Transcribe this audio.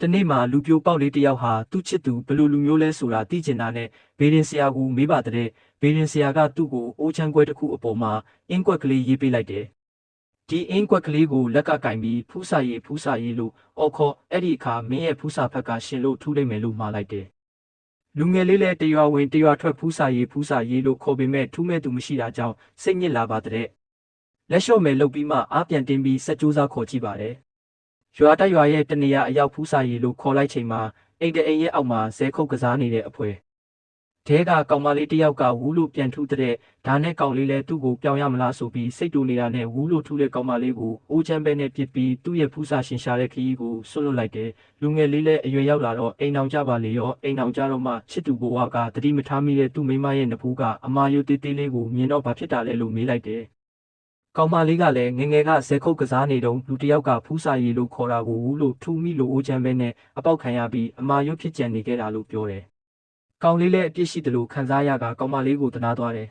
တနေ့မှာလူပြိုပေါက်လေးတယောက်ဟာသူ့ချစ်သူဘလို့လူမျိုးလဲဆိုတာသိကျင်တာနဲ့ဘေးရင်ဆရာကိုမေးပါတဲ့ဘေးရင်ဆရာကသူ့ကိုအိုးချမ်းခွဲတစ်ခုအပေါ်မှာအင်းကွက်ကလေးရေးပေးလိုက်တယ်။ဒီအင်းကွက်ကလေးကိုလက်ကကင်ပြီးဖူးစာရေးလို့အော်ခေါ်အဲ့ဒီအခါမင်းရဲ့ဖူးစာဖက်ကရှင်လို့ထူးလိုက်မယ်လို့မှားလိုက်တယ်။လူငယ်လေးလည်းတရွာဝင်တရွာထွက်ဖူးစာရေးလို့ခေါ်ပေမဲ့ထူးမဲ့သူမရှိတာကြောင့်စိတ်ညစ်လာပါတဲ့။လက်လျှော့မယ်လုပ်ပြီးမှအားပြန်တင်ပြီးစက်ကြိုးစားခေါ်ကြည့်ပါတယ်။ရွာတက်ရွာရဲ့တနေရာအရောက်ဖူးစာရီလို့ခေါ်လိုက်ချိန်မှာအိမ်တအိမ်ရဲ့အောက်မှာဇဲခုတ်ကစားနေတဲ့အဖွဲတဲကကောင်မလေးတယောက်ကဝူးလို့ပြန်ထူးတဲ့ဒါနဲ့ကောင်လေးလည်းသူ့ကိုပြောင်းရမလားဆိုပြီးစိတ်တူနေတာနဲ့ဝူးလို့ထူးတဲ့ကောင်မလေးကိုအိုးချမ်းပဲနဲ့ပြစ်ပြီးသူ့ရဲ့ဖူးစာရှင်ရှာတဲ့ခရီးကိုဆွတ်လွတ်လိုက်တယ်လူငယ်လေးလည်းအရွယ်ရောက်လာတော့အိမ်အောင်ကြပါလေရောအိမ်အောင်ကြတော့မှချစ်သူဘဝကတတိမထားမိတဲ့သူ့မိမရဲ့နဖူးကအမာယိုတေးသေးလေးကိုမြင်တော့ဘာဖြစ်တာလဲလို့မေးလိုက်တယ်ကောင်မလေးကလည်းငငယ်ကဇဲခုတ်ကစားနေတော့လူတယောက်ကဖူးစာရီလို့ခေါ်တာကိုဝူးလို့ထူးမိလို့အိုးချမ်းပဲနဲ့အပေါက်ခံရပြီးအမာရွတ်ဖြစ်ကြံနေခဲ့တာလို့ပြောတယ်။ကောင်လေးလည်းအပြစ်ရှိတယ်လို့ခံစားရကကောင်မလေးကိုတနာသွားတယ်